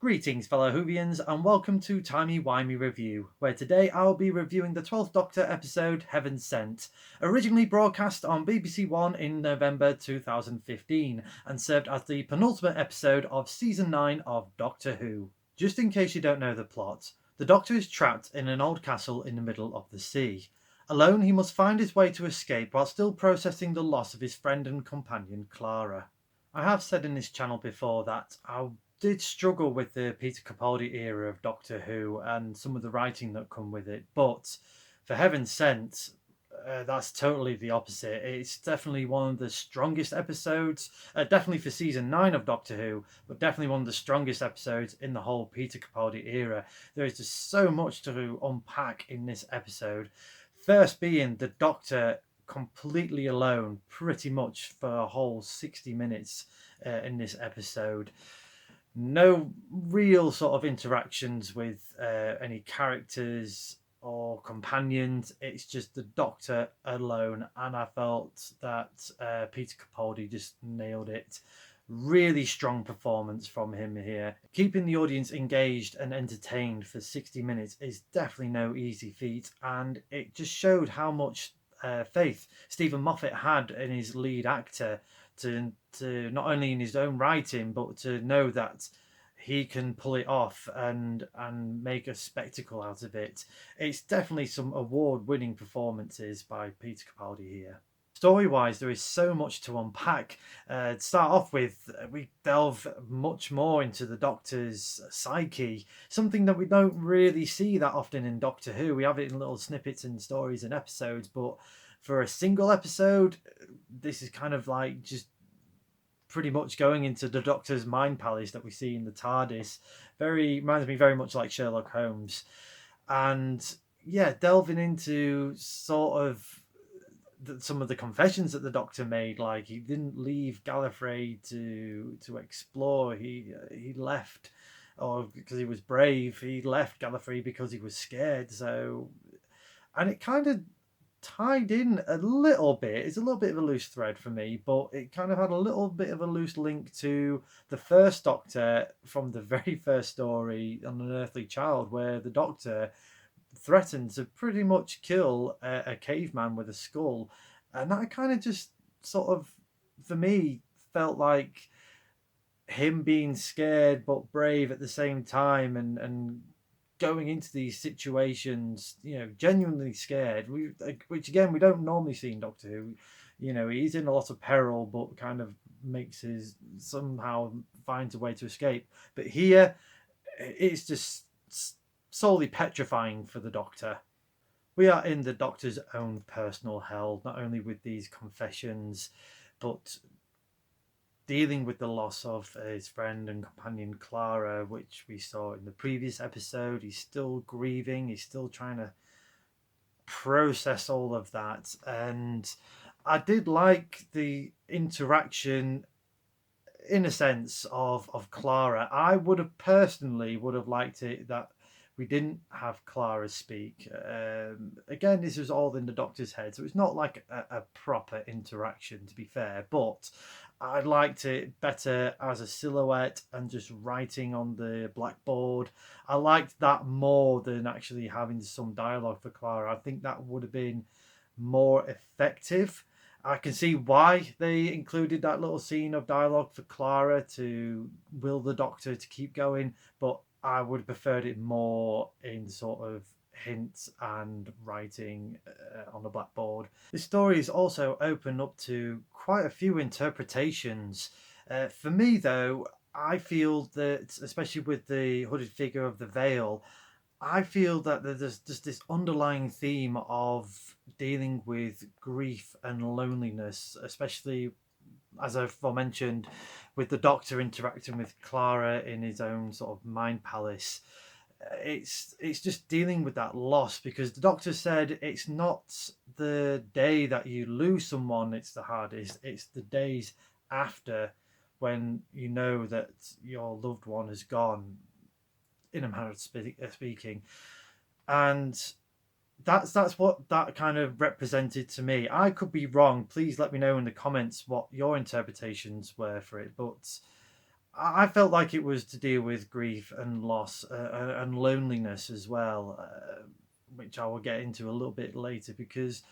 Greetings fellow Whovians and welcome to Timey Wimey Review, where today I'll be reviewing the 12th Doctor episode Heaven Sent, originally broadcast on BBC One in November 2015 and served as the penultimate episode of Season 9 of Doctor Who. Just in case you don't know the plot, the Doctor is trapped in an old castle in the middle of the sea. Alone, he must find his way to escape while still processing the loss of his friend and companion Clara. I have said in this channel before that I did struggle with the Peter Capaldi era of Doctor Who and some of the writing that come with it, but for Heaven Sent, that's totally the opposite. It's definitely one of the strongest episodes, definitely for season 9 of Doctor Who, but definitely one of the strongest episodes in the whole Peter Capaldi era. There is just so much to unpack in this episode. First being the Doctor completely alone pretty much for a whole 60 minutes in this episode. No real sort of interactions with any characters or companions. It's just the Doctor alone, and I felt that Peter Capaldi just nailed it. Really strong performance from him here. Keeping the audience engaged and entertained for 60 minutes is definitely no easy feat, and it just showed how much faith Stephen Moffat had in his lead actor to not only in his own writing, but to know that he can pull it off and make a spectacle out of it. It's definitely some award-winning performances by Peter Capaldi here. Story-wise, there is so much to unpack. To start off with, we delve much more into the Doctor's psyche, something that we don't really see that often in Doctor Who. We have it in little snippets and stories and episodes, but for a single episode, this is kind of like just pretty much going into the Doctor's mind palace that we see in the TARDIS. Reminds me very much like Sherlock Holmes. And yeah, delving into sort of some of the confessions that the Doctor made, like he didn't leave Gallifrey to explore. He left, or because he was brave. He left Gallifrey because he was scared. So, and it kind of tied in a little bit. It's a little bit of a loose thread for me, but it kind of had a little bit of a loose link to the first Doctor from the very first story on An Earthly Child, where the Doctor threatened to pretty much kill a caveman with a skull. And that kind of just sort of, for me, felt like him being scared but brave at the same time, and going into these situations, genuinely scared. Which again, we don't normally see in Doctor Who. He's in a lot of peril, but kind of somehow finds a way to escape. But here, it's just solely petrifying for the Doctor. We are in the Doctor's own personal hell, not only with these confessions, but dealing with the loss of his friend and companion Clara, which we saw in the previous episode. He's still grieving, he's still trying to process all of that. And I did like the interaction, in a sense, of Clara. I would have personally liked it that we didn't have Clara speak. Again, this was all in the Doctor's head, so it's not like a proper interaction, to be fair, but I liked it better as a silhouette and just writing on the blackboard. I liked that more than actually having some dialogue for Clara. I think that would have been more effective. I can see why they included that little scene of dialogue for Clara to will the Doctor to keep going, but I would have preferred it more in sort of hints and writing on the blackboard. The story is also open up to quite a few interpretations. For me, though, I feel that, especially with the hooded figure of the veil, I feel that there's just this underlying theme of dealing with grief and loneliness, especially, as I've mentioned, with the Doctor interacting with Clara in his own sort of mind palace. It's just dealing with that loss, because the Doctor said it's not the day that you lose someone it's the hardest, it's the days after, when you know that your loved one has gone, in a manner of speaking. And that's what that kind of represented to me. I could be wrong. Please let me know in the comments what your interpretations were for it. But I felt like it was to deal with grief and loss and loneliness as well, which I will get into a little bit later because,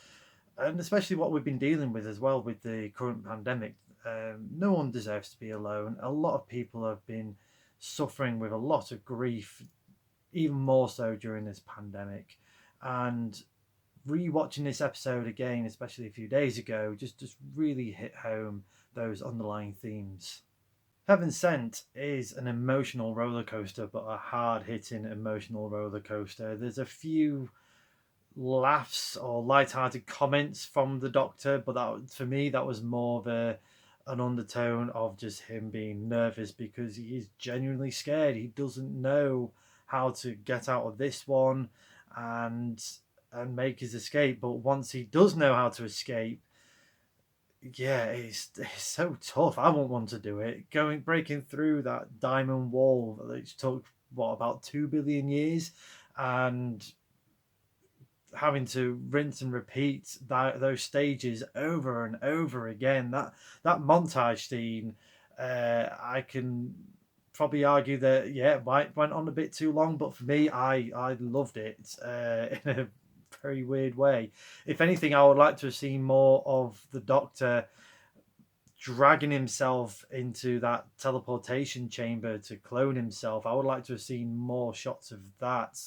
and especially what we've been dealing with as well with the current pandemic. No one deserves to be alone. A lot of people have been suffering with a lot of grief, even more so during this pandemic. And rewatching this episode again, especially a few days ago, just really hit home those underlying themes. Heaven Sent is an emotional roller coaster, but a hard hitting emotional roller coaster. There's a few laughs or light-hearted comments from the Doctor, but that for me that was more of an undertone of just him being nervous because he is genuinely scared. He doesn't know how to get out of this one and make his escape. But once he does know how to escape, yeah, it's so tough. I won't want to do it. Breaking through that diamond wall, which took what about 2 billion years, and having to rinse and repeat those stages over and over again. That montage scene, I can probably argue that went on a bit too long, but for me, I loved it in a very weird way. If anything, I would like to have seen more of the Doctor dragging himself into that teleportation chamber to clone himself. I would like to have seen more shots of that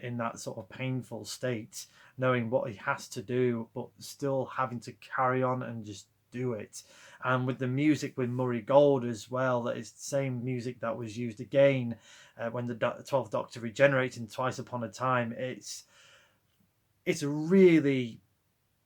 in that sort of painful state, knowing what he has to do, but still having to carry on and just do it. And with the music with Murray Gold as well, that is the same music that was used again when the 12th Doctor regenerates in Twice Upon a Time. It's a really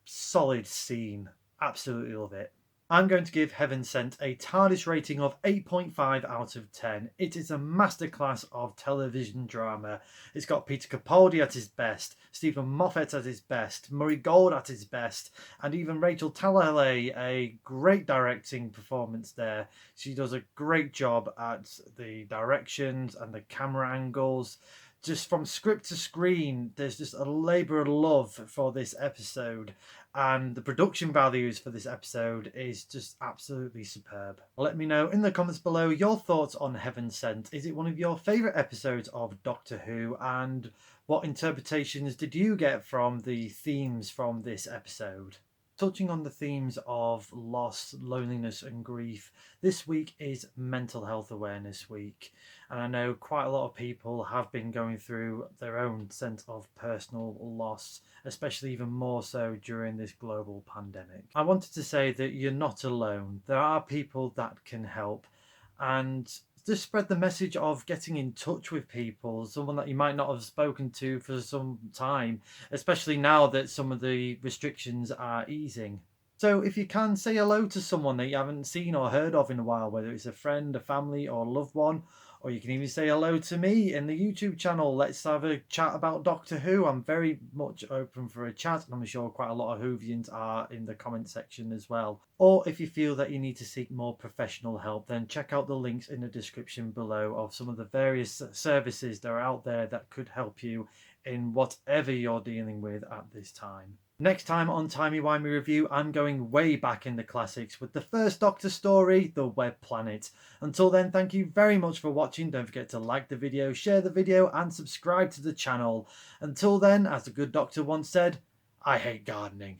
solid scene. Absolutely love it. I'm going to give Heaven Sent a TARDIS rating of 8.5 out of 10. It is a masterclass of television drama. It's got Peter Capaldi at his best, Stephen Moffat at his best, Murray Gold at his best, and even Rachel Talalay, a great directing performance there. She does a great job at the directions and the camera angles. Just from script to screen, there's just a labour of love for this episode, and the production values for this episode is just absolutely superb. Let me know in the comments below your thoughts on Heaven Sent. Is it one of your favourite episodes of Doctor Who, and what interpretations did you get from the themes from this episode? Touching on the themes of loss, loneliness, and grief, this week is Mental Health Awareness Week. And I know quite a lot of people have been going through their own sense of personal loss, especially even more so during this global pandemic. I wanted to say that you're not alone. There are people that can help. And just spread the message of getting in touch with people, someone that you might not have spoken to for some time, especially now that some of the restrictions are easing. So if you can, say hello to someone that you haven't seen or heard of in a while, whether it's a friend, a family, or a loved one, or you can even say hello to me in the YouTube channel. Let's have a chat about Doctor Who. I'm very much open for a chat, and I'm sure quite a lot of Whovians are in the comment section as well. Or if you feel that you need to seek more professional help, then check out the links in the description below of some of the various services that are out there that could help you in whatever you're dealing with at this time. Next time on Timey Wimey Review, I'm going way back in the classics with the first Doctor story, The Web Planet. Until then, thank you very much for watching. Don't forget to like the video, share the video, and subscribe to the channel. Until then, as the good doctor once said, I hate gardening.